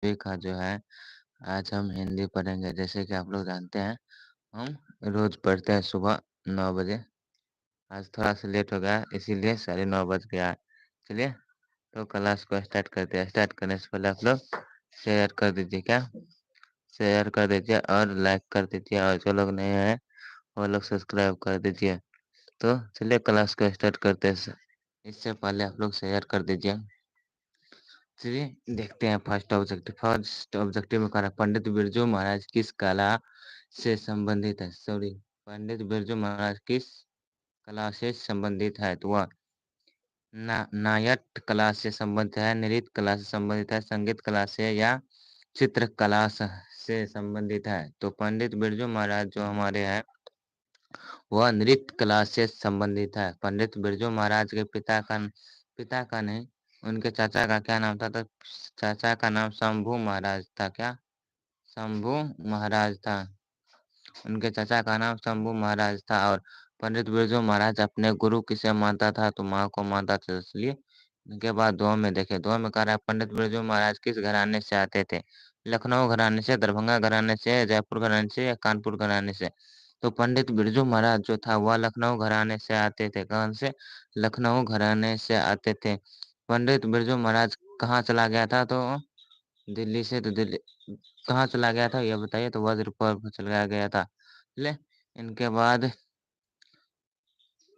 सभी का जो है आज हम हिंदी पढ़ेंगे। जैसे कि आप लोग जानते हैं हम रोज़ पढ़ते हैं सुबह 9 बजे। आज थोड़ा-सा लेट हो गया इसीलिए साढ़े 9 बज गया है। चलिए तो क्लास को स्टार्ट करते हैं। स्टार्ट करने से पहले आप लोग शेयर कर दीजिए क्या? शेयर कर दीजिए और लाइक कर दीजिए और जो लोग नए हैं वो लोग सब्सक्राइब कर दीजिए। तो चलिए क्लास को स्टार्ट करते हैं। इससे पहले आप लोग शेयर कर दीजिए। चलिए देखते हैं फर्स्ट ऑब्जेक्टिव में कह रहा है पंडित बिरजू महाराज किस कला से संबंधित है? सॉरी, पंडित बिरजू महाराज किस कला से संबंधित है? तो वह नाट्य कला से संबंधित है, नृत्य कला से संबंधित है, संगीत कला से या चित्रकला से संबंधित है? तो पंडित बिरजू महाराज जो हमारे हैं वह नृत्य कला से संबंधित है। पंडित बिरजू महाराज के पिता का नहीं, उनके चाचा का क्या नाम था? तो चाचा का नाम शंभू महाराज था। क्या? शंभू महाराज था। उनके चाचा का नाम शंभू महाराज था। और पंडित बिरजू महाराज अपने गुरु किसे मानता था? तो माँ को मानता था। इसलिए इनके बाद दो में देखे, दो में कह रहा है पंडित बिरजू महाराज किस घराने से आते थे? लखनऊ घराने से, दरभंगा घराने से, जयपुर घराने से या कानपुर घराने से? तो पंडित बिरजू महाराज जो था वह लखनऊ घराने से आते थे। कौन से? लखनऊ घराने से आते थे। पंडित बिरजू महाराज कहाँ चला गया था? तो दिल्ली से। तो दिल्ली कहाँ चला गया था ये बताइए? तो वज्रपुर को चला गया था। ले इनके बाद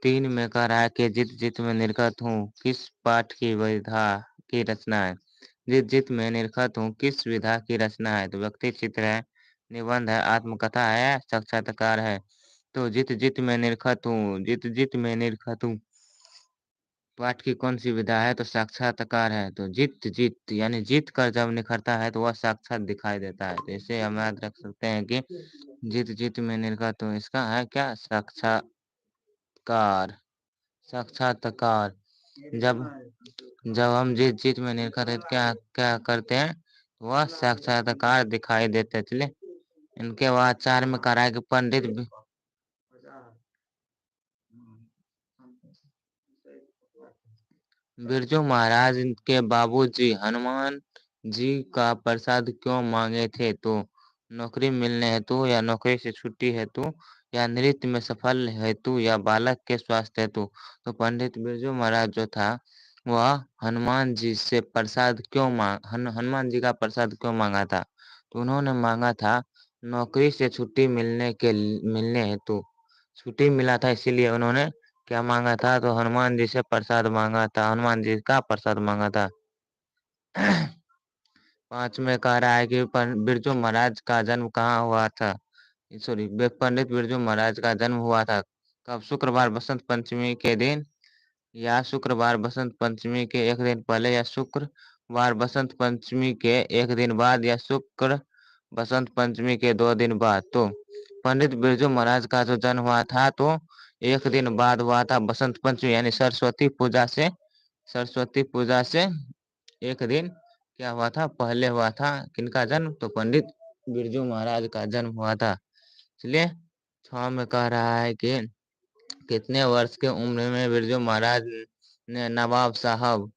3 में कह रहा है कि जित जित में निर्गत हूँ किस पाठ की विधा की रचना है? जित जित में निर्गत हूँ किस विधा की रचना है? तो व्यक्ति चित्र है, निबंध है, आत्मकथा है, साक्षात्कार है। तो जित जित में निर्गत हूँ, जित जित में निर्गत हूँ पाठ की कौन सी विधा है? तो साक्षात्कार है। तो जित जित यानी जीत कर जब निखरता है तो वह साक्षात दिखाई देता है। तो इसे हम याद रख सकते हैं कि जित जित में निर्गत हूँ इसका है क्या? साक्षात्कार। साक्षात्कार। जब जब हम जित जित में निर्गत है तो क्या क्या करते हैं? वह साक्षात्कार दिखाई देते हैं। चलिए इनके बाद 4 में कह रहा है कि बिरजू महाराज के बाबूजी हनुमान जी का प्रसाद क्यों मांगे थे? तो नौकरी मिलने हेतु या नौकरी से छुट्टी हेतु या नृत्य में सफल हेतु या बालक के स्वास्थ्य हेतु? तो पंडित बिरजू महाराज जो था वह हनुमान जी से प्रसाद क्यों हनुमान जी का प्रसाद क्यों मांगा था? तो उन्होंने मांगा था नौकरी से छुट्टी मिलने हेतु। छुट्टी मिला था इसीलिए उन्होंने क्या मांगा था? तो हनुमान जी से प्रसाद मांगा था। हनुमान जी का प्रसाद मांगा था। 5 में कह रहा है कि बिरजू महाराज का जन्म कहाँ हुआ था? सॉरी, पंडित बिरजू महाराज का जन्म हुआ था कब? शुक्रवार बसंत पंचमी के दिन या शुक्रवार बसंत पंचमी के एक दिन पहले या शुक्रवार बसंत पंचमी के एक दिन बाद या शुक्र बसंत पंचमी के 2 दिन बाद? तो पंडित बिरजू महाराज का जो जन्म हुआ था तो एक दिन बाद हुआ था बसंत पंचमी यानी सरस्वती पूजा से एक दिन क्या हुआ था? पहले हुआ था। किनका जन्म? तो पंडित बिरजू महाराज का जन्म हुआ था। चलिए 6 में कह रहा है कि कितने वर्ष के उम्र में बिरजू महाराज ने नवाब साहब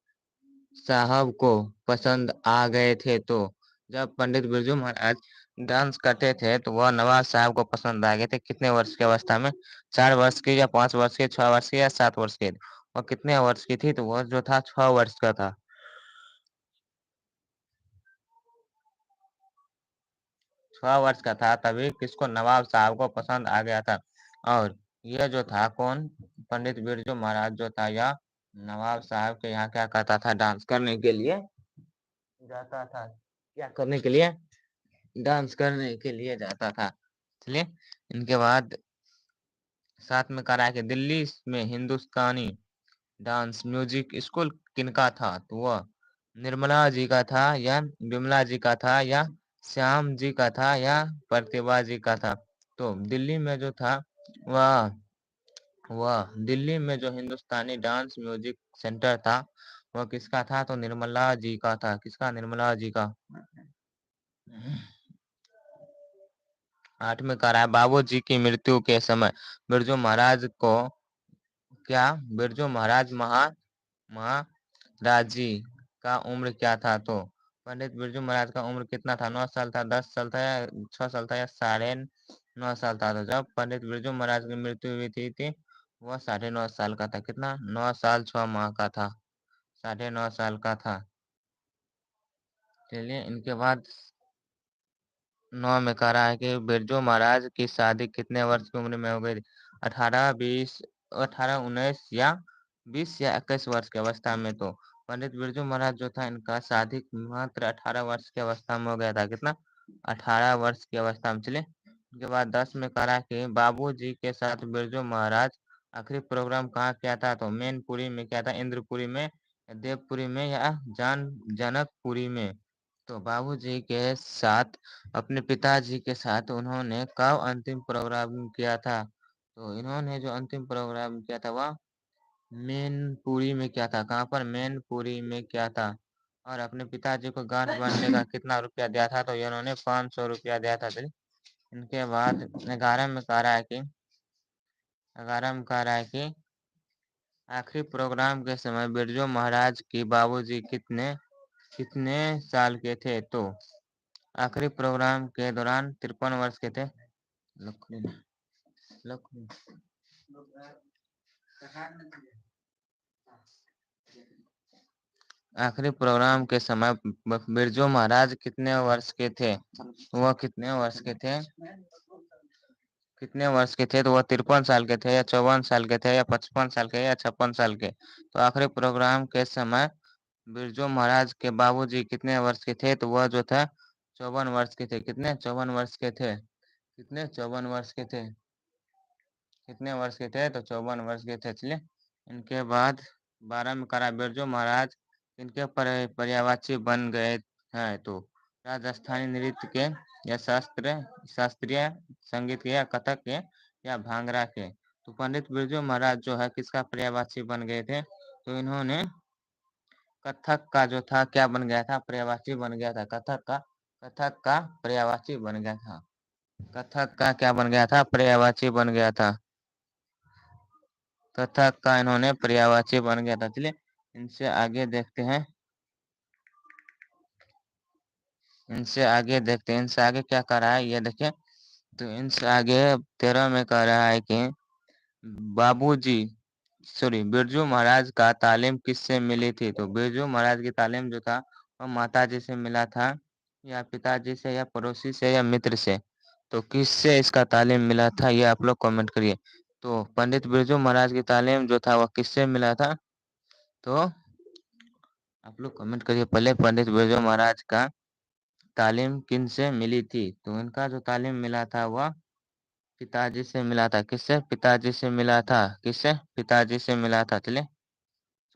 को पसंद आ गए थे? तो जब पंडित बिरजू महाराज डांस करते थे तो वह नवाब साहब को पसंद आ गए थे। कितने वर्ष की अवस्था में? 4 वर्ष की या 5 वर्ष की, 6 वर्ष की या 7 वर्ष की? और कितने वर्ष की थी? तो वह जो था 6 वर्ष का था। 6 वर्ष का था तभी किसको? नवाब साहब को पसंद आ गया था। और यह जो था कौन? पंडित बिरजू महाराज जो था यह नवाब साहब के यहाँ क्या करता था? डांस करने के लिए जाता था। क्या करने के लिए? डांस करने के लिए जाता था। चलिए इनके बाद 7 में कह रहा है कि दिल्ली में हिंदुस्तानी डांस म्यूजिक स्कूल किनका था? तो वह निर्मला जी का था या विमला जी का था या श्याम जी का था या प्रतिभा जी का था? तो दिल्ली में जो था वह वह दिल्ली में जो हिंदुस्तानी डांस म्यूजिक सेंटर था वह किसका था? तो निर्मला जी का था। किसका? निर्मला जी का। 8 में कह रहा है बाबू जी की मृत्यु के समय बिरजू महाराज को क्या? बिरजू महाराज महाराज जी का उम्र क्या था? तो पंडित बिरजू महाराज का उम्र कितना था? 9 साल था, 10 साल था, या 6 साल था, या 9.5 साल था? तो जब पंडित बिरजू महाराज की मृत्यु हुई थी वह 9.5 साल का था। कितना? 9 साल 6 माह का था, 9.5 साल का था। चलिए, इनके बाद 9 में कह रहा है कि बिरजू महाराज की शादी कितने वर्ष की उम्र में हो गई थी? 18, 20, 18, 19 या 20 या 21 वर्ष की अवस्था में। तो पंडित बिरजू महाराज जो था, इनका शादी मात्र 18 वर्ष की अवस्था में हो गया था। कितना? 18 वर्ष की अवस्था में। चलिए, उसके बाद 10 में कह रहा है कि बाबू जी के साथ बिरजू महाराज आखिरी प्रोग्राम कहाँ किया था? तो मैनपुरी में किया था, इंद्रपुरी में, देवपुरी में, या जनकपुरी में। तो बाबूजी के साथ, अपने पिताजी के साथ उन्होंने कब अंतिम प्रोग्राम किया था? तो इन्होंने जो अंतिम प्रोग्राम किया था वह मैनपुरी में किया था। कहाँ पर? मैनपुरी में किया था। और अपने पिताजी को गांठ बांधने का कितना रुपया दिया था? तो इन्होंने 500 रुपया दिया था। चलिए, इनके बाद 11 में कह रहा है कि 11 में कह रहा है कि आखिरी प्रोग्राम के समय बिरजू महाराज की बाबूजी कितने कितने साल के थे? तो आखिरी प्रोग्राम के दौरान 53 वर्ष के थे। लखनऊ लखनऊ आखिरी प्रोग्राम के समय बिरजू महाराज कितने वर्ष के थे? वह कितने वर्ष के थे? कितने वर्ष के थे? तो वह 53 साल के थे, या 54 साल के थे, या 55 साल के, या 56 साल के। तो आखिरी प्रोग्राम के समय बिरजू महाराज के बाबूजी कितने वर्ष के थे? तो वह जो था 54 वर्ष के थे। कितने? 54 वर्ष के थे। कितने? 54 वर्ष के थे। कितने वर्ष के थे? तो 54 वर्ष के थे। चलिए, इनके बाद 12 में करा, बिरजू महाराज इनके पर्यायवाची बन गए हैं? तो राजस्थानी नृत्य के, या शास्त्रीय संगीत के, या कथक के, या भांगड़ा के। तो पंडित बिरजू महाराज जो है किसका पर्यायवाची बन गए थे? तो इन्होंने कथक का जो था क्या बन गया था? पर्यायवाची बन गया था। कथक का पर्यायवाची बन गया था। कथक का क्या बन गया था? पर्यायवाची बन गया था। कथक का इन्होंने पर्यायवाची बन गया था। चलिए, इनसे आगे देखते हैं। इनसे आगे क्या कर रहा है ये देखिए। तो इनसे आगे 13 में कह रहा है कि बाबूजी बिरजू महाराज का तालीम किससे मिली थी? तो बिरजू महाराज की तालीम जो था वह माता जी से मिला था, या पिताजी से, या पड़ोसी से, या मित्र से। तो किससे इसका तालीम मिला था, ये आप लोग कमेंट करिए। तो पंडित बिरजू महाराज की तालीम जो था वह किससे मिला था? तो आप लोग कमेंट करिए पहले, पंडित बिरजू महाराज का तालीम किन से मिली थी? तो इनका जो तालीम मिला था वह पिताजी से मिला था। किससे? पिताजी से मिला था। किससे? पिताजी से मिला था। चलिए,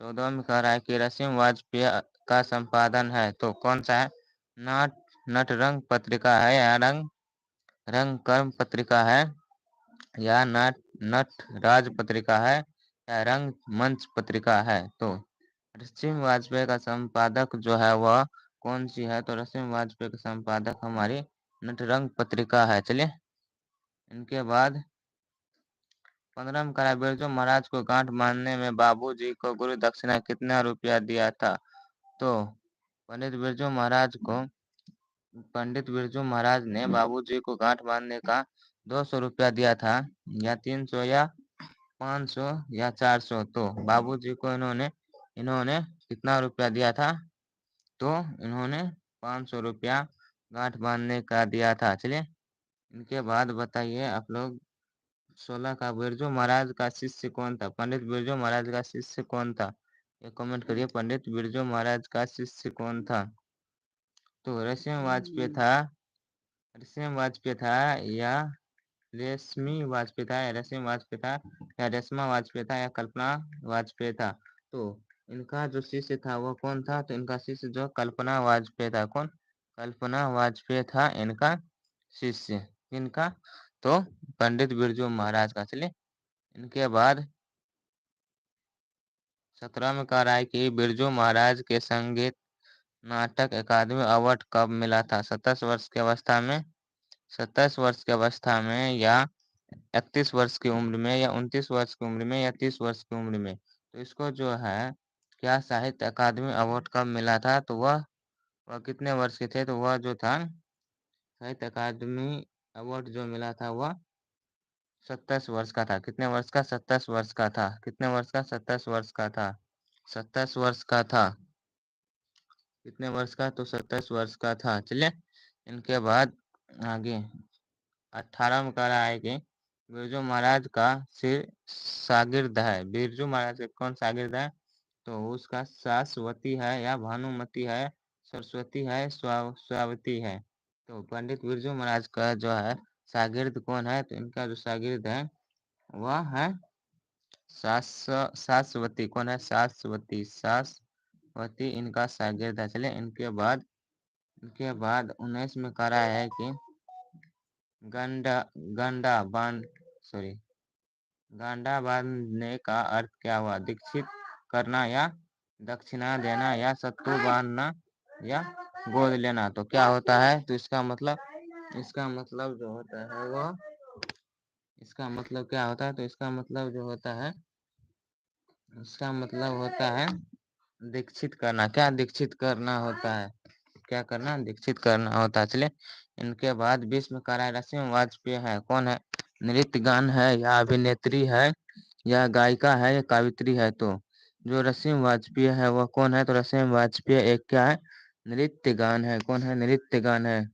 14 में कह रहा है कि रसीम वाजपेयी का संपादन है। तो कौन सा है? नट नट रंग पत्रिका है, या रंग कर्म पत्रिका है, या नट राज पत्रिका है, या रंग मंच पत्रिका है? तो रसीम वाजपेयी का संपादक जो है वह कौन सी है? तो रसीम वाजपेयी का संपादक हमारी नटरंग पत्रिका है। चलिए, इनके बाद 15 में करा, बिरजू महाराज को गांठ बांधने में बाबूजी को गुरु दक्षिणा कितना रुपया दिया था? तो पंडित बिरजू महाराज को पंडित बिरजू महाराज ने बाबूजी को गांठ बांधने का 200 रुपया दिया था, या 300, या 500, या 400। तो बाबूजी को इन्होंने इन्होंने कितना रुपया दिया था? तो इन्होंने 500 रुपया गांठ बांधने का दिया था। चलिए, इनके बाद बताइए आप लोग 16 का, बिरजू महाराज का शिष्य कौन था? पंडित बिरजू महाराज का शिष्य कौन था? ये कमेंट करिए, पंडित बिरजू महाराज का शिष्य कौन था? तो रश्मि वाजपेयी था, या रेशमी वाजपेयी था, या रश्मि वाजपेयी था, या रेशमा वाजपेयी था, या कल्पना वाजपेयी था? तो इनका जो शिष्य था वो कौन था? तो इनका शिष्य जो कल्पना वाजपेयी था। कौन? कल्पना वाजपेयी था इनका शिष्य। इनका, तो पंडित बिरजू महाराज का। चलिए, इनके बाद 17 में कह रहा है कि बिरजू महाराज के संगीत नाटक अकादमी अवार्ड कब मिला था? 27 वर्ष की अवस्था में, या 31 वर्ष की उम्र में, या 29 वर्ष की उम्र में, या 30 वर्ष की उम्र में? तो इसको जो है क्या साहित्य अकादमी अवार्ड कब मिला था? तो वह वह कितने वर्ष के थे? तो वह जो था साहित्य अकादमी अवार्ड जो मिला था वह 27 वर्ष का था। कितने वर्ष का? 27 वर्ष का था। कितने वर्ष का? 27 वर्ष का था। 27 वर्ष का था। कितने वर्ष का? तो 27 वर्ष का था। चलिए इनके बाद आगे 18 में कह रहा है कि बिरजू महाराज का सिर शागिर्द है। बिरजू महाराज के कौन शागिर्द है? तो उसका सासवती है या भानुमति है, सरस्वती है, स्वावती है। तो पंडित बिरजू महाराज का जो है शागिर्द कौन है? तो इनका जो शागिर्द है वह है सासवती। कौन है? सासवती। सासवती इनका शागिर्द है। चलिए इनके बाद 19 में कह रहा है कि गंडा गंडा बांध सॉरी गांडा बांधने का अर्थ क्या हुआ? दीक्षित करना या दक्षिणा देना या सत्तू बांधना या गोद लेना। तो क्या होता है? तो इसका मतलब जो होता है वो इसका मतलब क्या होता है? तो इसका मतलब जो होता है इसका मतलब होता है दीक्षित करना। क्या दीक्षित करना होता है? क्या करना? दीक्षित करना होता है। चलिए इनके बाद 20 में कह रहा है रश्मि वाजपेयी है। कौन है? नृत्य गान है या अभिनेत्री है या गायिका है या कावित्री है। तो जो रश्मि वाजपेयी है वह कौन है? तो रश्मि वाजपेयी एक क्या है? नृत्य गान है। कौन है? नृत्य गान है।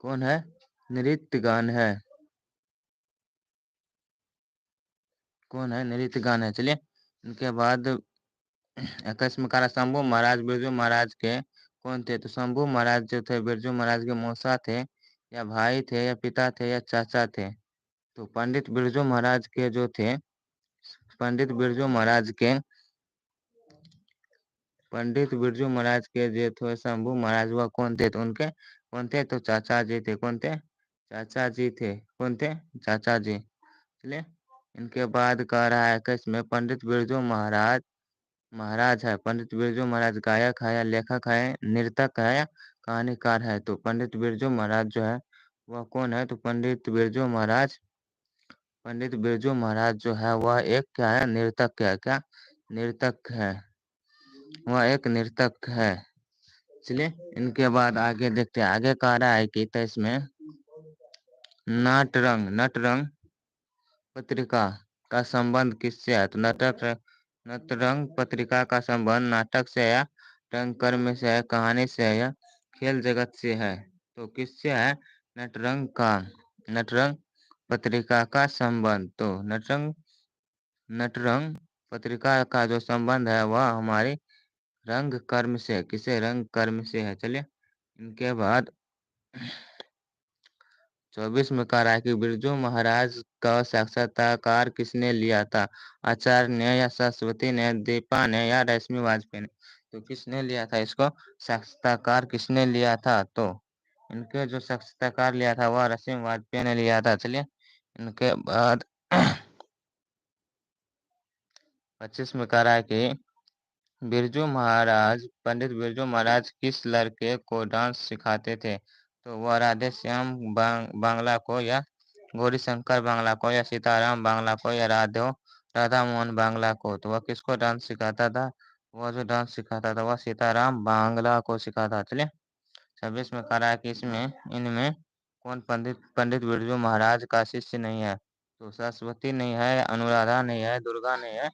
कौन है? नृत्य गान है। कौन है? नृत्य गान है। चलिए इनके बाद 21 में कह रहा शंभू महाराज बिरजू महाराज के कौन थे? तो शंभू महाराज जो थे बिरजू महाराज के मौसा थे या भाई थे या पिता थे या चाचा थे। तो पंडित बिरजू महाराज के पंडित बिरजू महाराज के जो थे शंभू महाराज वह कौन थे? तो उनके कौन थे? तो चाचा जी थे। कौन थे? चाचा जी थे। कौन थे? चाचा जी। चलिए इनके बाद कह रहा है कि इसमें पंडित बिरजू महाराज महाराज है। पंडित बिरजू महाराज गायक है या लेखक है, नृतक है या कहानीकार है। तो पंडित बिरजू महाराज जो है वह कौन है? तो पंडित बिरजू महाराज जो है वह एक क्या है? नृतक है। क्या? नृतक है। वह एक नृतक है। चलिए इनके बाद आगे देखते हैं। आगे कह रहा है कि 23 में नटरंग पत्रिका का संबंध किससे है? तो नटरंग पत्रिका का संबंध नाटक से या रंगकर्म से है, कहानी से है या खेल जगत से है। तो किससे है? नटरंग पत्रिका का संबंध। तो नटरंग पत्रिका का जो संबंध है वह हमारी रंग कर्म से, किसे? रंग कर्म से है। चलिए इनके बाद 24 में कह रहा है कि बिरजू महाराज का साक्षात्कार किसने लिया था? आचार्य ने या सरस्वती ने, दीपा ने या रश्मि वाजपेयी ने। तो किसने लिया था इसको? साक्षात्कार किसने लिया था? तो इनके जो साक्षात्कार लिया था वह रश्मि वाजपेयी ने लिया था। चलिए इनके बाद 25 में कह रहा है कि पंडित बिरजू महाराज किस लड़के को डांस सिखाते थे? तो वह राधे श्याम बांग्ला को या गौरी शंकर बांग्ला को या सीताराम बांग्ला को या राधा मोहन बांग्ला को। तो वह किसको डांस सिखाता था? वह जो डांस सिखाता था वह सीताराम बांग्ला को सिखाता। चलिए 26 में कह रहा है कि इसमें इनमें कौन पंडित बिरजू महाराज का शिष्य नहीं है? तो सरस्वती नहीं है, अनुराधा नहीं है, दुर्गा नहीं है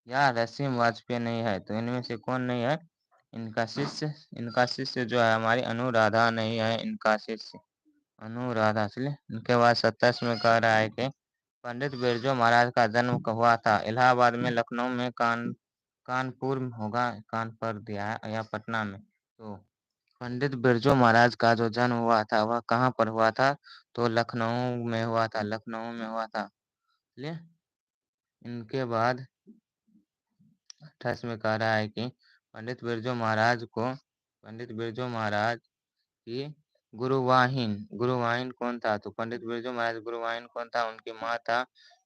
या रसीम वाजपेयी नहीं है। तो इनमें से कौन नहीं है? इनका शिष्य जो है हमारी अनुराधा नहीं है। इनका शिष्य अनुराधा। चलिए इनके बाद 27 में कह रहा है कि पंडित बिरजू महाराज का जन्म कब हुआ था? इलाहाबाद में, लखनऊ में, कानपुर में होगा, कानपुर दिया है या पटना में। तो पंडित बिरजू महाराज का जो जन्म हुआ था वह कहाँ पर हुआ था? तो लखनऊ में हुआ था। लखनऊ में हुआ था। चलिए इनके बाद 28 में कह रहा है कि पंडित बिरजू महाराज की गुरुवाहिन कौन था? तो पंडित बिरजू महाराज गुरुवाहिन कौन था? उनकी माँ था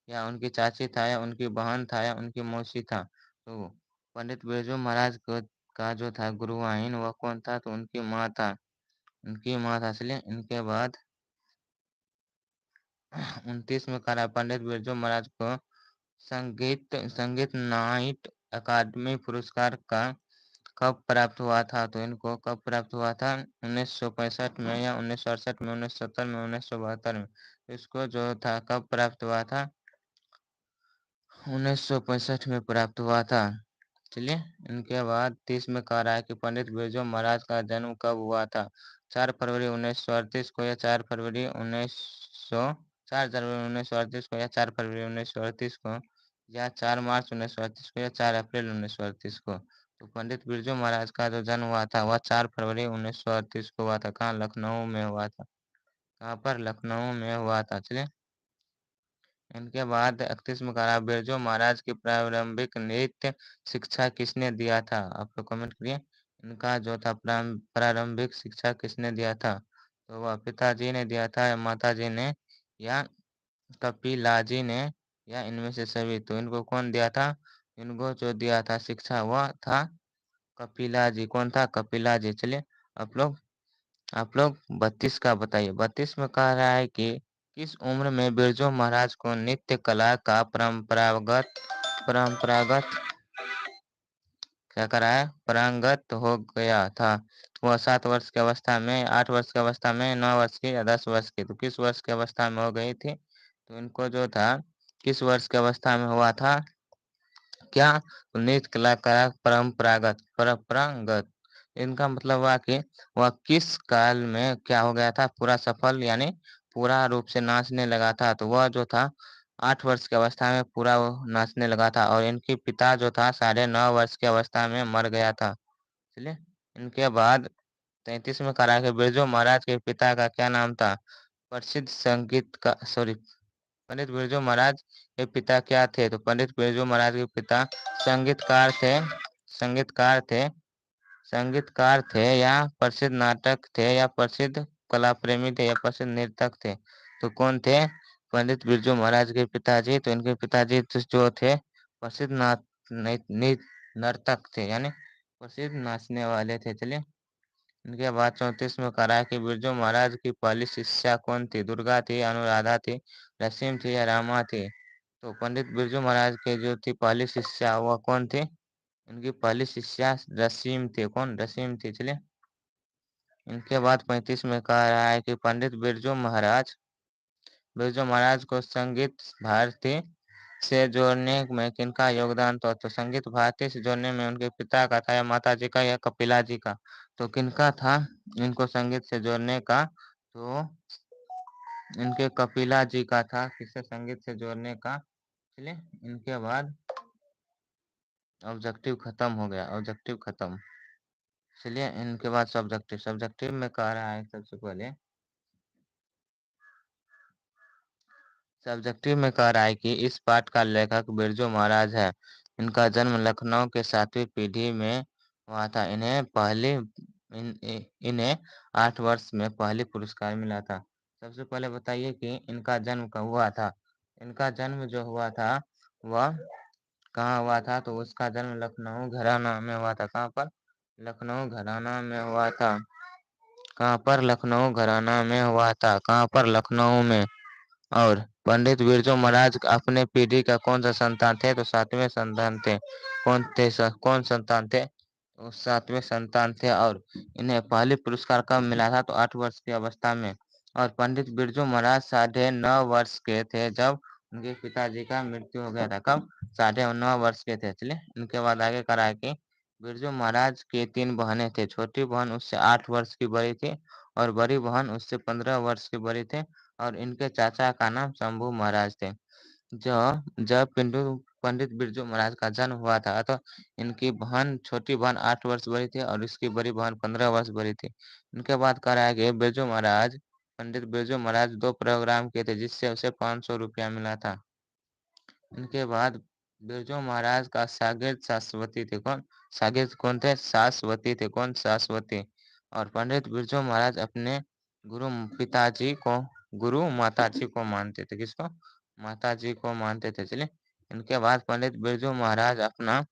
या उनकी चाची था या उनकी बहन था या उनकी मौसी था। तो पंडित बिरजू महाराज का जो था गुरुवाहिन वह कौन था? तो उनकी माँ था। उनकी माँ था। इसलिए इनके बाद 29 में कह रहा है पंडित बिरजू महाराज को संगीत संगीत नाइट अकादमी पुरस्कार का कब प्राप्त हुआ था? तो इनको कब प्राप्त हुआ था? 1965 में या 1968 में, 1970 में, 1972 में। तो इसको जो था कब प्राप्त हुआ था? 1965 में प्राप्त हुआ था। चलिए, इनके बाद 30 में कह रहा है कि पंडित बिरजू महाराज का जन्म कब हुआ था? 4 फरवरी 1938 को या 4 फरवरी 1900 4 जनवरी 1938 को या 4 फरवरी 1938 को या 4 मार्च 1938 को या 4 अप्रैल 1938 को। तो पंडित बिरजू महाराज का जो जन्म हुआ था वह 4 फरवरी 1938 को हुआ था। कहाँ? लखनऊ में हुआ था। कहाँ पर? लखनऊ में हुआ था। चलिए, इनके बाद 31 में कहा बिरजू महाराज की प्रारंभिक नृत्य शिक्षा किसने दिया था? आप लोग कमेंट करिए। इनका जो था प्रारंभिक शिक्षा किसने दिया था? तो वह पिताजी ने दिया था या माताजी ने या कपिलाजी ने या इनमें से सभी? तो इनको कौन दिया था? इनको जो दिया था शिक्षा वह था कपिला जी। कौन था? कपिला जी। चलिए, आप लोग 32 का बताइए। 32 में कह रहा है कि किस उम्र में बिरजू महाराज को नृत्य कला का परंपरागत क्या करा है? पारंगत हो गया था। वह 7 वर्ष की अवस्था में, 8 वर्ष की अवस्था में, 9 वर्ष की या 10 वर्ष की? तो किस वर्ष की अवस्था में हो गई थी? तो इनको जो था किस वर्ष की अवस्था में हुआ था? क्या? तो नृत्य कला का परंपरागत, इनका मतलब हुआ कि वह किस काल में क्या हो गया था? पूरा सफल यानी पूरा रूप से नाचने लगा था। तो वह जो था 8 वर्ष की अवस्था में पूरा वो नाचने लगा था और इनके पिता जो था 9.5 वर्ष की अवस्था में मर गया था। चलिए, इनके बाद 33 में करा कि बिरजू महाराज के पिता का क्या नाम था? प्रसिद्ध संगीत का सॉरी पंडित बिरजू महाराज के पिता क्या थे? तो पंडित बिरजू महाराज के पिता संगीतकार थे। संगीतकार थे संगीतकार थे या प्रसिद्ध नाटक थे या प्रसिद्ध कला प्रेमी थे या प्रसिद्ध नर्तक थे? तो कौन थे पंडित बिरजू महाराज के पिताजी? तो इनके पिताजी तो जो थे प्रसिद्ध नर्तक थे यानी प्रसिद्ध नाचने वाले थे। चलिए, इनके बाद 34 में कहा है कि बिरजू महाराज की पहली शिष्या कौन थी? दुर्गा थी, अनुराधा थी, रसीम थी या रामा थी? तो पंडित बिरजू महाराज के जो थी पहली शिष्या वह कौन थी? इनकी पहली शिष्या रसीम थी। कौन? रसीम थी। चलिए, इनके बाद 35 में कह रहा है कि पंडित बिरजू महाराज को संगीत भारती से जोड़ने में किनका योगदान था? तो संगीत भारती से जोड़ने में उनके पिता का था या माता जी का या कपिला जी का? तो किनका था इनको संगीत से जोड़ने का? तो इनके कपिला जी का था। किससे संगीत से जोड़ने का? चलिए, इनके बाद ऑब्जेक्टिव खत्म हो गया। ऑब्जेक्टिव खत्म। चलिए, इनके बाद सब्जेक्टिव। सब्जेक्टिव में कह रहा है सबसे पहले सब्जेक्टिव में कह रहा है कि इस पाठ का लेखक बिरजू महाराज है। इनका जन्म लखनऊ के 7वीं पीढ़ी में हुआ था। इन्हें 8 वर्ष में पहली पुरस्कार मिला था। सबसे पहले बताइए कि इनका जन्म कब हुआ था? इनका जन्म जो हुआ था वह कहाँ हुआ था? तो उसका जन्म लखनऊ घराना में हुआ था। कहाँ पर? लखनऊ घराना में हुआ था। कहाँ पर? लखनऊ घराना में हुआ था। कहाँ पर? लखनऊ में। और पंडित बिरजू महाराज अपने पीढ़ी का कौन सा संतान थे? तो 7वें संतान थे। कौन संतान थे? तो 7वें संतान थे। और इन्हें पहली पुरस्कार कब मिला था? तो 8 वर्ष की अवस्था में। और पंडित बिरजू महाराज 9.5 वर्ष के थे जब उनके पिताजी का मृत्यु हो गया था। कब? 9.5 वर्ष के थे। चलिए, इनके बाद आगे करा है कि बिरजू महाराज के 3 बहनें थे। छोटी बहन उससे 8 वर्ष की बड़ी थी और बड़ी बहन उससे 15 वर्ष की बड़ी थी। और इनके चाचा का नाम शंभू महाराज थे। जब पंडित बिरजू महाराज का जन्म हुआ था तो इनकी छोटी बहन 8 वर्ष बड़ी थी और इसकी बड़ी बहन 15 वर्ष बड़ी थी। इनके बाद कह रहा है कि पंडित बिरजू महाराज 2 प्रोग्राम किए थे जिससे उसे 500 रुपया मिला था। इनके बाद बिरजू महाराज का शागिर्द शाश्वती थे। कौन? शागिर्द कौन थे? शाश्वती थे। कौन? शाश्वती। और पंडित बिरजू महाराज अपने गुरु पिताजी को गुरु माताजी को मानते थे। किसको? माताजी को मानते थे। चलिए, इनके बाद पंडित बिरजू महाराज अपना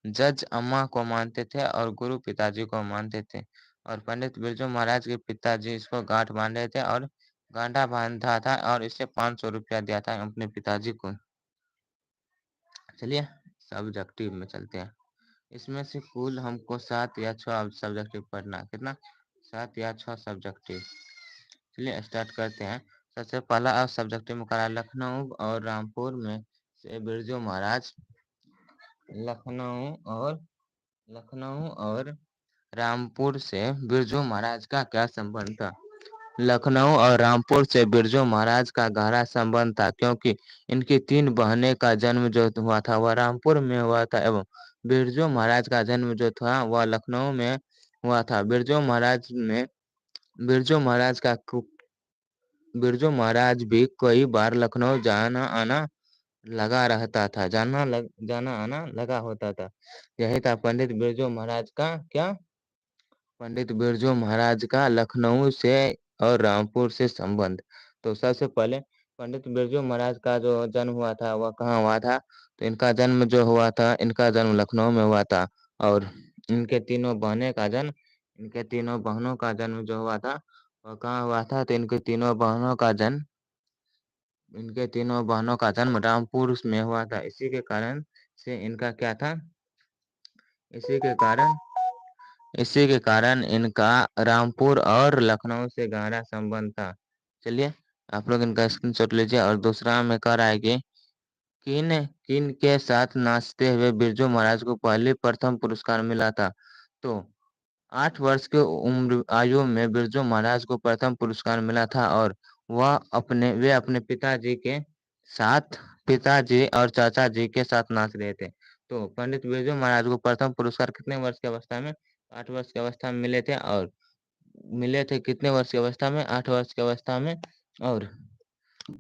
जज अम्मा को मानते थे और गुरु पिताजी को मानते थे। और पंडित बिरजू महाराज के पिताजी इसको गांठ बांधे थे और गांठा बांधा था और इसे 500 रुपया दिया था अपने पिताजी को। चलिए, सब्जेक्टिव में चलते हैं। इसमें से कुल हमको 7 या 6 सब्जेक्टिव पढ़ना, कितना? 7 या 6 सब्जेक्टिव। चलिए स्टार्ट करते हैं। सबसे पहला सब्जेक्टिव मुकाबला लखनऊ और रामपुर में से बिरजू महाराज। लखनऊ और रामपुर से बिरजू महाराज का क्या संबंध था? लखनऊ और रामपुर से बिरजू महाराज का गहरा संबंध था, क्योंकि इनकी 3 बहनें का जन्म जो हुआ था वह रामपुर में हुआ था, एवं बिरजू महाराज का जन्म जो था वह लखनऊ में हुआ था। बिरजू महाराज भी कई बार लखनऊ जाना आना लगा होता था। यही था पंडित बिरजू महाराज का क्या? पंडित बिरजू महाराज का लखनऊ से और रामपुर से संबंध। तो सबसे पहले पंडित बिरजू महाराज का जो जन्म हुआ था वह कहाँ हुआ था? तो इनका जन्म लखनऊ में हुआ था। और इनके तीनों बहनों का जन्म जो हुआ था वह कहाँ हुआ था? तो इनके तीनों बहनों का जन्म रामपुर में हुआ था। इसी के कारण से इनका क्या था? इसी के कारण इनका रामपुर और लखनऊ से गहरा संबंध था। चलिए आप लोग इनका स्क्रीनशॉट लीजिए। और दूसरा में कह रहा है कि किन किन के साथ नाचते हुए बिरजू महाराज को पहले प्रथम पुरस्कार मिला था? तो 8 वर्ष की उम्र आयु में बिरजू महाराज को प्रथम पुरस्कार मिला था, और वे अपने पिताजी और चाचा जी के साथ नाच रहे थे। तो पंडित बिरजू महाराज को प्रथम पुरस्कार कितने वर्ष की अवस्था में? 8 वर्ष की अवस्था में मिले थे। और मिले थे कितने वर्ष की अवस्था में? 8 वर्ष की अवस्था में। और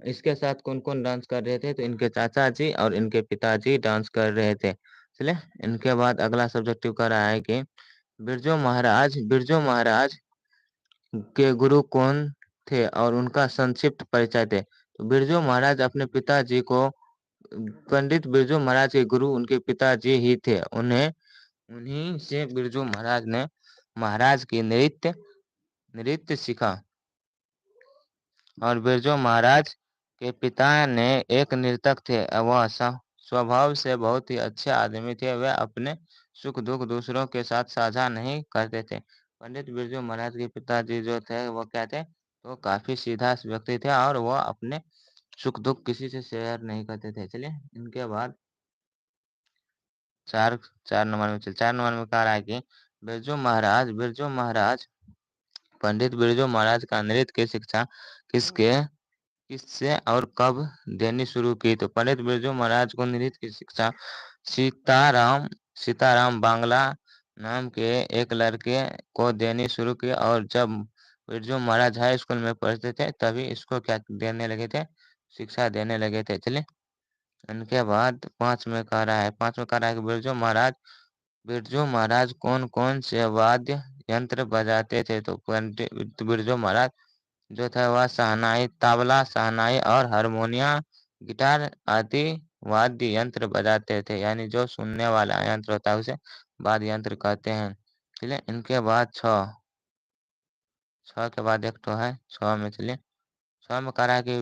इसके साथ कौन कौन डांस कर रहे थे? तो इनके चाचा जी और इनके पिताजी डांस कर रहे थे। चलिए इनके बाद अगला सब्जेक्टिव कर रहा है कि बिरजू महाराज के गुरु कौन थे और उनका संक्षिप्त परिचय थे। तो पंडित बिरजू महाराज के गुरु उनके पिताजी ही थे। उन्हीं से बिरजू महाराज ने महाराज की नृत्य सीखा। और बिरजू महाराज के पिता ने एक नर्तक थे। वह स्वभाव से बहुत ही अच्छे आदमी थे। वे अपने सुख दुख दूसरों के साथ साझा नहीं करते थे। पंडित बिरजू महाराज के पिताजी जो थे वो क्या थे? तो काफी सीधा व्यक्ति थे, और वो अपने सुख दुख किसी से शेयर नहीं करते थे। चलिए इनके बाद 4 नंबर में कह रहा है कि बिरजू महाराज पंडित बिरजू महाराज का नृत्य की शिक्षा किसके किससे और कब देनी शुरू की? तो पंडित बिरजू महाराज को नृत्य की शिक्षा सीताराम सीताराम बांग्ला नाम के एक लड़के को देनी शुरू की। और जब बिरजू महाराज हाई स्कूल में पढ़ते थे तभी इसको क्या देने लगे थे? शिक्षा देने लगे थे। चलिए इनके बाद 5 में कह रहा है कि बिरजू महाराज कौन कौन से वाद्य यंत्र बजाते थे? तो पंडित बिरजू महाराज जो था वह शहनाई और हारमोनिया, गिटार आदि वाद्य यंत्र बजाते थे। यानी जो सुनने वाला यंत्र होता है उसे वाद्य यंत्र कहते हैं। चलिए इनके बाद 6 के बाद एक तो है 6 में कह रहा है कि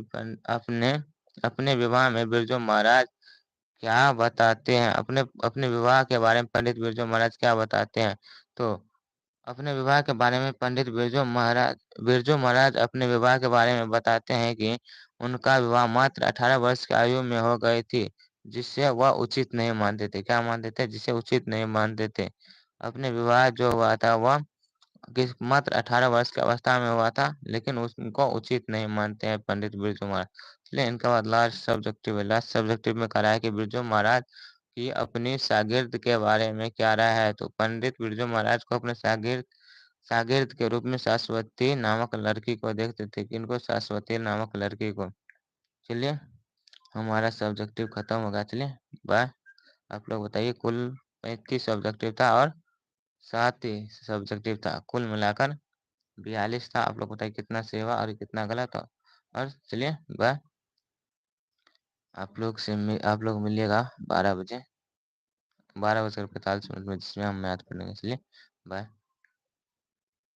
अपने अपने विवाह में बिरजू महाराज क्या बताते हैं? अपने अपने विवाह के बारे में पंडित बिरजू महाराज क्या बताते हैं? तो अपने विवाह के बारे में पंडित बिरजू महाराज अपने विवाह के बारे में बताते हैं कि उनका विवाह मात्र 18 वर्ष की आयु में हो गई थी, जिससे वह उचित नहीं मानते थे। क्या मानते थे? जिसे उचित नहीं मानते थे। अपने विवाह जो हुआ था वह मात्र 18 वर्ष की अवस्था में हुआ था, लेकिन उनको उचित नहीं मानते हैं पंडित बिरजू महाराज। इसलिए इनका बाद लास्ट सब्जेक्टिव में करा है कि बिरजू महाराज की अपनी शागिर्द के बारे में क्या राय है? तो पंडित बिरजू महाराज को अपने शागिर्द के रूप में शाश्वती नामक लड़की को देखते थे। किनको? शाश्वती नामक लड़की को। चलिए हमारा सब्जेक्टिव खत्म हो गया। चलिए बाय। आप लोग बताइए, कुल 35 सब्जेक्टिव था और 7 ही सब्जेक्टिव था, कुल मिलाकर 42 था। आप लोग बताइए कितना सही हुआ और कितना गलत हो। और चलिए बाय। आप लोग मिलिएगा 12 बजे 12 बजकर 45 मिनट में, जिसमें हम मैथ पढ़ेंगे। चलिए बाय।